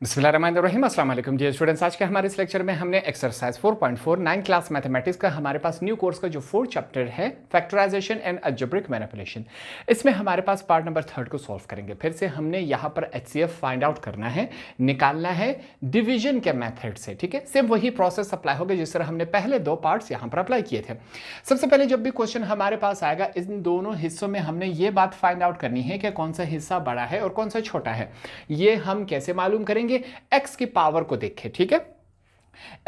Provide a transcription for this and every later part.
बिस्मिल्लाहिर्रहमानिर्रहीम, अस्सलाम वालेकुम डियर स्टूडेंट्स। आज के हमारे इस लेक्चर में हमने एक्सरसाइज 4.4 9 क्लास मैथमेटिक्स का हमारे पास न्यू कोर्स का जो 4th चैप्टर है फैक्टराइजेशन एंड अलजेब्रिक मैनिपुलेशन, इसमें हमारे पास पार्ट नंबर 3 को सॉल्व करेंगे। फिर से हमने यहाँ पर एचसीएफ फाइंड आउट करना है, निकालना है डिवीजन के मेथड से। ठीक है, सेम वही प्रोसेस अप्लाई होगा जिस तरह हमने पहले दो पार्ट्स यहाँ पर अप्लाई किए थे। सबसे पहले जब भी क्वेश्चन हमारे पास आएगा, इन दोनों हिस्सों में हमने ये बात फाइंड आउट करनी है कि कौन सा हिस्सा बड़ा है और कौन सा छोटा है। ये हम कैसे मालूम करेंगे? x की पावर को देखें। ठीक है,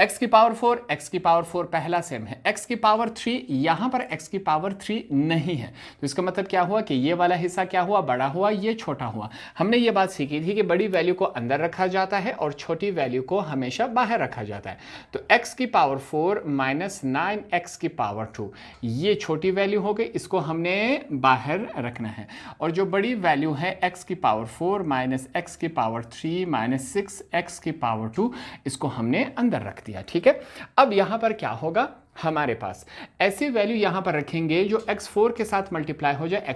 x की पावर 4, x की पावर 4 पहला सेम है। x की पावर 3, यहां पर x की पावर 3 नहीं है, तो इसका मतलब क्या हुआ कि ये वाला हिस्सा क्या हुआ, बड़ा हुआ, ये छोटा हुआ। हमने ये बात सीखी थी कि बड़ी वैल्यू को अंदर रखा जाता है और छोटी वैल्यू को हमेशा बाहर रखा जाता है। तो x की पावर 4 माइनस 9x की पावर 2, ये छोटी वैल्यू हो गई, इसको हमने बाहर रखना है। और जो बड़ी वैल्यू है x की पावर 4 माइनस x की पावर 3 माइनस 6x की पावर 2, इसको हमने अंदर रख दिया। ठीक है, अब यहां पर क्या होगा, हमारे पास ऐसी वैल्यू यहां पर रखेंगे जो x4 के साथ मल्टीप्लाई हो जाए,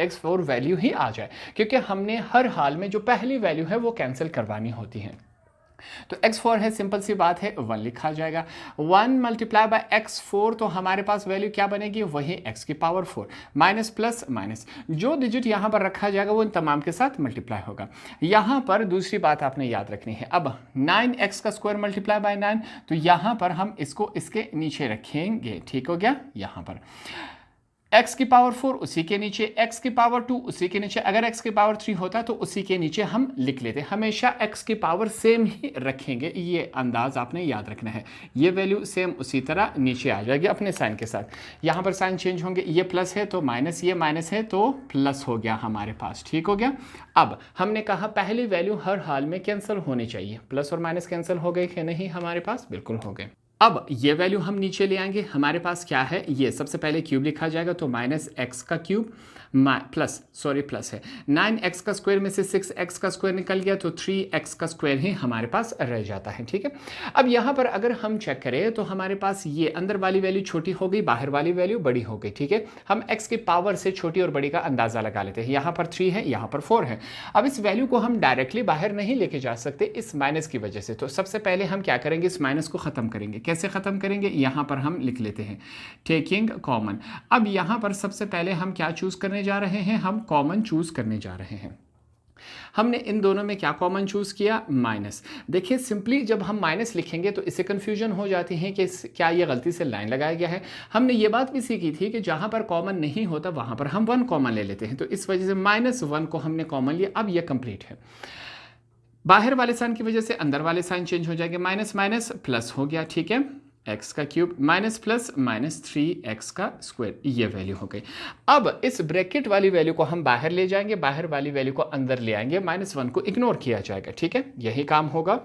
x4 वैल्यू ही आ जाए, क्योंकि हमने हर हाल में जो पहली वैल्यू है वो कैंसिल करवानी होती है। तो x4 है, सिंपल सी बात है, 1 लिखा जाएगा। 1 मल्टीप्लाई बाय x4, तो हमारे पास वैल्यू क्या बनेगी, वही x की पावर 4 माइनस प्लस माइनस, जो डिजिट यहां पर रखा जाएगा वो इन तमाम के साथ मल्टीप्लाई होगा। यहां पर दूसरी बात आपने याद रखनी है, अब 9x का स्क्वायर मल्टीप्लाई बाय 9, तो यहां पर हम इसको इसके नीचे रखेंगे। ठीक हो गया, यहां पर x की पावर 4 उसी के नीचे, x की पावर 2 उसी के नीचे। अगर x की पावर 3 होता तो उसी के नीचे हम लिख लेते। हमेशा x की पावर सेम ही रखेंगे, ये अंदाज आपने याद रखना है। ये वैल्यू सेम उसी तरह नीचे आ जाएगी अपने साइन के साथ। यहाँ पर साइन चेंज होंगे, ये प्लस है तो माइनस, ये माइनस है तो प्लस हो गया हमारे पास। ठीक हो गया, अब हमने कहा पहली वैल्यू हर हाल में कैंसिल होनी चाहिए। प्लस और माइनस कैंसिल हो गए कि नहीं, हमारे पास बिल्कुल हो गए। अब ये वैल्यू हम नीचे ले आएंगे, हमारे पास क्या है, ये सबसे पहले क्यूब लिखा जाएगा, तो माइनस एक्स का क्यूब प्लस है 9x का स्क्वायर में से 6x का स्क्वायर निकल गया, तो 3x का स्क्वायर ही हमारे पास रह जाता है। ठीक है, अब यहाँ पर अगर हम चेक करें तो हमारे पास ये अंदर वाली वैल्यू छोटी हो गई, बाहर वाली वैल्यू बड़ी हो गई। ठीक है, हम x की पावर से छोटी और बड़ी का अंदाजा लगा लेते हैं। यहाँ पर 3 है, यहाँ पर 4 है। अब इस वैल्यू को हम डायरेक्टली बाहर नहीं लेके जा सकते इस माइनस की वजह से, तो सबसे पहले हम क्या करेंगे, इस माइनस को खत्म करेंगे। कैसे खत्म करेंगे, यहाँ पर हम लिख लेते हैं टेकिंग कॉमन। अब यहाँ पर सबसे पहले हम क्या चूज करने जा रहे हैं, हम कॉमन चूज करने जा रहे हैं। हमने इन दोनों में क्या कॉमन चूज किया, माइनस। देखिए सिंपली जब हम माइनस लिखेंगे तो इससे कंफ्यूजन हो जाती है कि क्या ये गलती से लाइन लगाया गया है। हमने ये बात भी सीखी थी कि जहां पर कॉमन नहीं होता वहां पर हम 1 कॉमन ले लेते हैं, तो इस वजह से -1 को हमने कॉमन लिया। अब ये कंप्लीट है, बाहर वाले साइन की वजह से अंदर वाले साइन चेंज हो जाएंगे, माइनस माइनस प्लस हो गया। ठीक है, x का cube minus plus minus 3x का स्क्वायर, ये वैल्यू हो गई। अब इस ब्रैकेट वाली वैल्यू को हम बाहर ले जाएंगे, बाहर वाली वैल्यू को अंदर ले आएंगे, -1 को इग्नोर किया जाएगा। ठीक है, यही काम होगा।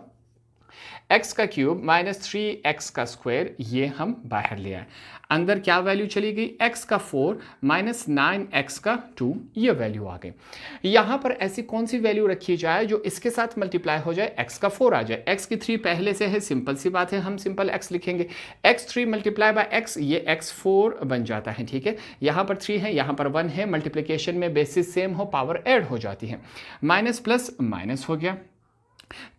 x का क्यूब माइनस 3x का स्क्वायर, ये हम बाहर ले आए। अंदर क्या वैल्यू चली गई, x का 4 माइनस 9x का 2, ये वैल्यू आ गई। यहां पर ऐसी कौन सी वैल्यू रखी जाए जो इसके साथ मल्टीप्लाई हो जाए, x का 4 आ जाए। x की 3 पहले से है, सिंपल सी बात है, हम सिंपल x लिखेंगे। x3 मल्टीप्लाई बाय x, ये x4 बन जाता है। ठीक है, यहां पर 3 है, यहां पर 1 है, मल्टीप्लिकेशन में बेसिस सेम हो, पावर ऐड हो जाती है। माइनस प्लस माइनस हो गया,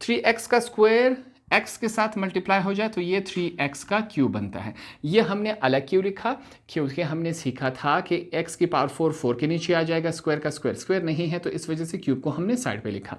3x का स्क्वायर x के साथ मल्टीप्लाई हो जाए तो ये 3x का क्यूब बनता है। ये हमने अलग क्यों लिखा, क्योंकि हमने सीखा था कि x की पावर 4 के नीचे आ जाएगा, स्क्वायर का स्क्वायर नहीं है, तो इस वजह से क्यूब को हमने साइड पे लिखा।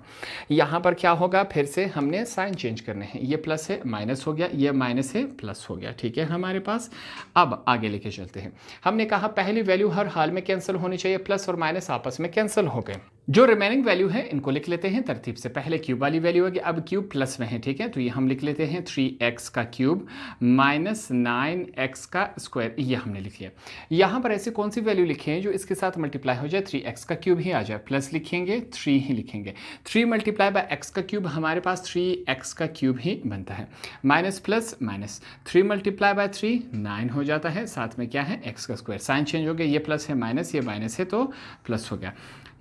यहाँ पर क्या होगा, फिर से हमने साइन चेंज करने हैं, ये प्लस है माइनस हो गया, ये माइनस है प्लस हो गया। ठीक है हमारे पास, अब आगे लेके चलते हैं। हमने कहा पहली वैल्यू हर हाल में कैंसिल होनी चाहिए, प्लस और माइनस आपस में कैंसिल हो गए। जो रिमेनिंग वैल्यू है इनको लिख लेते हैं तरतीब से। पहले क्यूब वाली वैल्यू होगी, अब क्यूब प्लस में है। ठीक है, तो ये हम लिख लेते हैं 3x का क्यूब माइनस 9x का स्क्वायर, ये हमने लिख लिया। यहाँ पर ऐसी कौन सी वैल्यू लिखें जो इसके साथ मल्टीप्लाई हो जाए, 3x का क्यूब ही आ जाए। प्लस लिखेंगे, 3 ही लिखेंगे। 3 मल्टीप्लाई बाय x का क्यूब, हमारे पास 3x का क्यूब ही बनता है। Minus plus minus, 3 multiply by 3 9 हो जाता है, साथ में क्या है, x का स्क्वायर। साइन चेंज हो गया, ये प्लस है माइनस, ये माइनस है तो प्लस हो गया।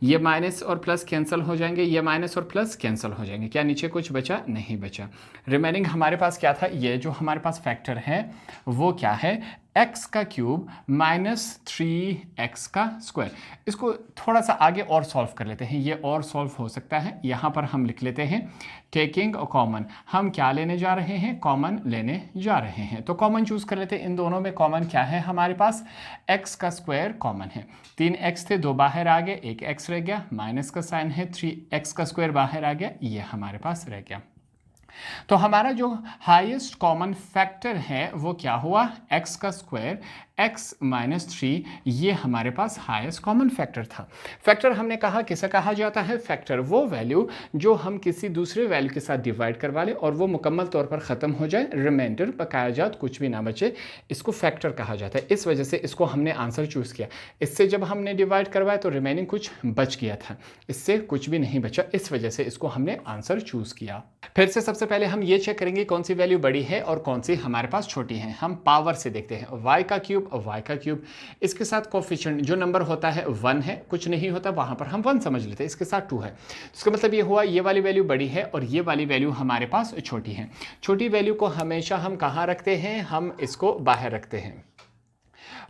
ये माइनस और प्लस कैंसिल हो जाएंगे, ये माइनस और प्लस कैंसिल हो जाएंगे। क्या नीचे कुछ बचा, नहीं बचा। रिमेनिंग हमारे पास क्या था, ये जो हमारे पास फैक्टर है वो क्या है, एक्स का क्यूब माइनस 3x का स्क्वायर। इसको थोड़ा सा आगे और सॉल्व कर लेते हैं, ये और सॉल्व हो सकता है। यहाँ पर हम लिख लेते हैं टेकिंग कॉमन, हम क्या लेने जा रहे हैं, कॉमन लेने जा रहे हैं। तो कॉमन चूज कर लेते हैं, इन दोनों में कॉमन क्या है हमारे पास, x का स्क्वायर कॉमन है। 3x थे, 2 बाहर आ गए, एक x रह गया, माइनस का साइन है, 3x का स्क्वायर बाहर आ गया, ये हमारे पास रह गया। तो हमारा जो हाईएस्ट कॉमन फैक्टर है वो क्या हुआ, x का स्क्वायर x माइनस 3, ये हमारे पास हाईएस्ट कॉमन फैक्टर था। फैक्टर हमने कहा किसे कहा जाता है, फैक्टर वो वैल्यू जो हम किसी दूसरे वैल्यू के साथ डिवाइड करवा लें और वो मुकम्मल तौर पर ख़त्म हो जाए, रिमाइंडर बकाया जात कुछ भी ना बचे, इसको फैक्टर कहा जाता है। इस वजह से इसको हमने आंसर चूज़ किया। इससे जब हमने डिवाइड करवाया तो रिमेनिंग कुछ बच गया था, इससे कुछ भी नहीं बचा, इस वजह से इसको हमने आंसर चूज़ किया। फिर से सबसे पहले हम ये चेक करेंगे कौन सी वैल्यू बड़ी है और कौन सी हमारे पास छोटी है। हम पावर से देखते हैं, y का क्यूब और y का क्यूब, इसके साथ कोफिशिएंट जो नंबर होता है 1 है, कुछ नहीं होता वहां पर हम 1 समझ लेते हैं, इसके साथ 2 है। इसका मतलब ये हुआ ये वाली वैल्यू बड़ी है और ये वाली वैल्यू हमारे पास छोटी है। छोटी वैल्यू को हमेशा हम कहाँ रखते हैं, हम इसको बाहर रखते हैं।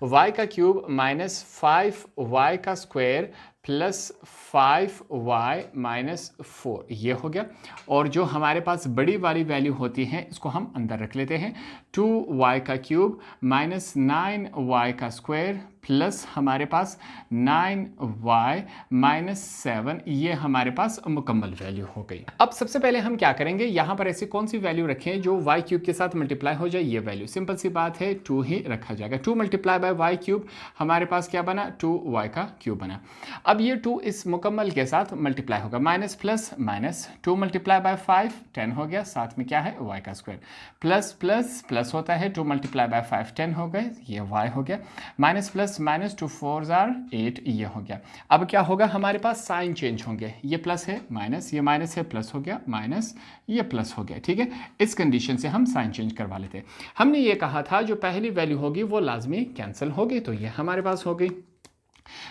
y का क्यूब माइनस 5y का स्क्वायर प्लस 5y माइनस 4, ये हो गया। और जो हमारे पास बड़ी वाली वैल्यू होती है इसको हम अंदर रख लेते हैं, 2y का क्यूब माइनस 9y का स्क्वायर प्लस हमारे पास 9y माइनस 7, ये हमारे पास मुकम्मल वैल्यू हो गई। अब सबसे पहले हम क्या करेंगे, यहाँ पर ऐसी कौन सी वैल्यू रखें जो y क्यूब के साथ मल्टीप्लाई हो जाए, ये वैल्यू सिंपल सी बात है 2 ही रखा जाएगा। 2 मल्टीप्लाई बाय वाई क्यूब, हमारे पास क्या बना, 2y का क्यूब बना। अब ये 2 इस मुकम्मल के साथ मल्टीप्लाई होगा, minus plus minus, 2 multiply by 5 10 हो गया, साथ में क्या है y का स्क्वायर, प्लस प्लस प्लस होता है, 2 मल्टीप्लाई बाय 5 10 हो गए, ये y हो गया, माइनस प्लस माइनस 2 4 आर 8, ये हो गया। अब क्या होगा, हमारे पास साइन चेंज होंगे, ये प्लस है माइनस, ये माइनस है प्लस हो गया, माइनस ये प्लस हो गया, ठीक है। इस कंडीशन से हम साइन चेंज करवा लेते हैं। हमने ये कहा था जो पहली वैल्यू होगी वो लाजमी कैंसिल होगी, तो ये हमारे पास हो गई।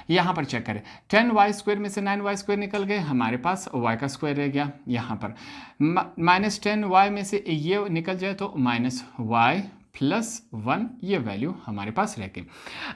यहाँ पर चेक करें, 10y स्क्वायर में से 9y स्क्वायर निकल गए, हमारे पास y का स्क्वायर रह गया। यहाँ पर माइनस 10y में से ये निकल जाए तो माइनस y प्लस 1, ये वैल्यू हमारे पास रह गई।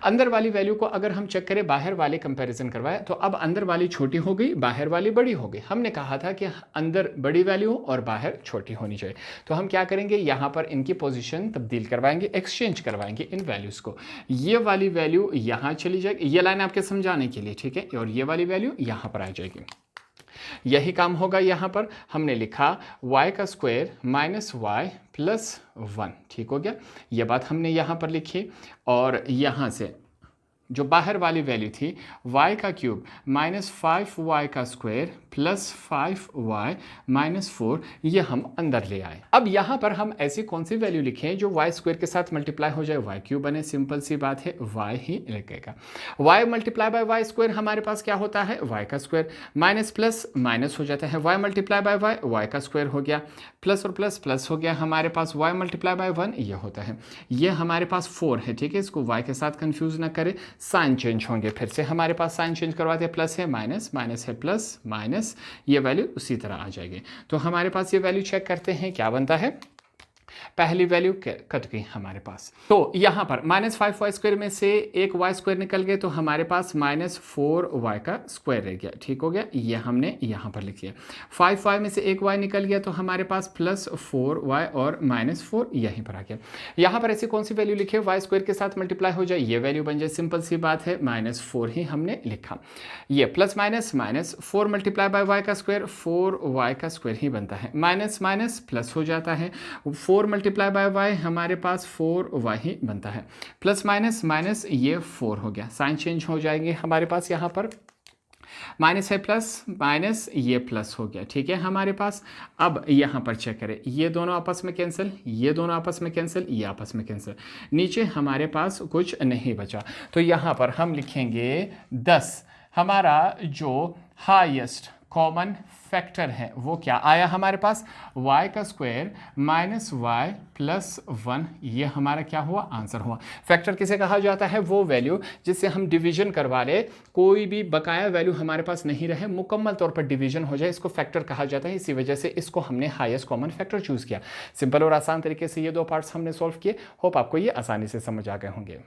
अंदर वाली वैल्यू को अगर हम चेक करें, बाहर वाले कंपैरिजन करवाए तो अब अंदर वाली छोटी हो गई, बाहर वाली बड़ी हो गई। हमने कहा था कि अंदर बड़ी वैल्यू और बाहर छोटी होनी चाहिए, तो हम क्या करेंगे, यहाँ पर इनकी पोजीशन तब्दील करवाएंगे, एक्सचेंज करवाएंगे इन वैल्यूज़ को। ये वाली वैल्यू यहाँ चली जाएगी, ये लाइन आपके समझाने के लिए, ठीक है, और ये वाली वैल्यू यहाँ पर आ जाएगी। यही काम होगा, यहाँ पर हमने लिखा y का स्क्वायर माइनस y प्लस 1, ठीक हो गया। ये बात हमने यहाँ पर लिखी और यहाँ से जो बाहर वाली वैल्यू थी y का क्यूब माइनस 5y का स्क्वायर प्लस 5y माइनस 4, ये हम अंदर ले आए। अब यहाँ पर हम ऐसी कौन सी वैल्यू लिखें जो y स्क्वायर के साथ मल्टीप्लाई हो जाए, y क्यूब बने, सिंपल सी बात है y ही लगेगा। y multiply by y square हमारे पास क्या होता है, y का स्क्वायर, माइनस प्लस माइनस हो जाता है, y मल्टीप्लाई बाय y का स्क्वायर हो गया, प्लस और प्लस प्लस हो गया, हमारे पास y मल्टीप्लाई बाय 1 ये होता है। ये हमारे पास 4 है, ठीक है, इसको y के साथ कंफ्यूज ना करें, साइन चेंज होंगे। फिर से हमारे पास साइन चेंज करवाते हैं, प्लस है माइनस, माइनस है प्लस, माइनस, ये वैल्यू उसी तरह आ जाएगी। तो हमारे पास ये वैल्यू चेक करते हैं क्या बनता है, पहली वैल्यू कट गई हमारे पास। तो यहाँ पर माइनस 5y स्क्वायर में से एक y स्क्वायर निकल गए तो हमारे पास माइनस 4y का स्क्वायर रह गया, ठीक हो गया, ये हमने यहाँ पर लिख लिया। 5y में से एक y निकल गया तो हमारे पास प्लस 4y और माइनस 4 यहीं पर आ गया। यहाँ पर ऐसी कौन सी वैल्यू लिखे, y स्क्वायर के साथ मल्टीप्लाई हो जाए, ये वैल्यू बन जाए, सिंपल सी बात है माइनस 4 ही हमने लिखा। ये plus minus minus 4 multiply by y का स्क्वायर 4y का स्क्वायर ही बनता है, माइनस माइनस प्लस हो जाता है, 4 मल्टीप्लाई बाय y हमारे पास 4y ही बनता है, प्लस माइनस माइनस ये 4 हो गया, साइन चेंज हो जाएंगे हमारे पास, यहाँ पर माइनस है प्लस, माइनस ये प्लस हो गया, ठीक है हमारे पास। अब यहाँ पर चेक करें, ये दोनों आपस में कैंसिल, ये दोनों आपस में कैंसिल, ये आपस में कैंसिल, नीचे हमारे पास कुछ नहीं बचा, तो यहाँ पर हम लिखेंगे 10। हमारा जो हाईएस्ट कॉमन फैक्टर है वो क्या आया हमारे पास, y का स्क्वायर माइनस वाई प्लस 1, ये हमारा क्या हुआ, आंसर हुआ। फैक्टर किसे कहा जाता है, वो वैल्यू जिससे हम डिवीजन करवा ले, कोई भी बकाया वैल्यू हमारे पास नहीं रहे, मुकम्मल तौर पर डिवीजन हो जाए, इसको फैक्टर कहा जाता है। इसी वजह से इसको हमने हाईएस्ट कॉमन फैक्टर चूज किया। सिंपल और आसान तरीके से ये दो पार्ट्स हमने सॉल्व किए। होप आपको ये आसानी से समझ आ गए होंगे।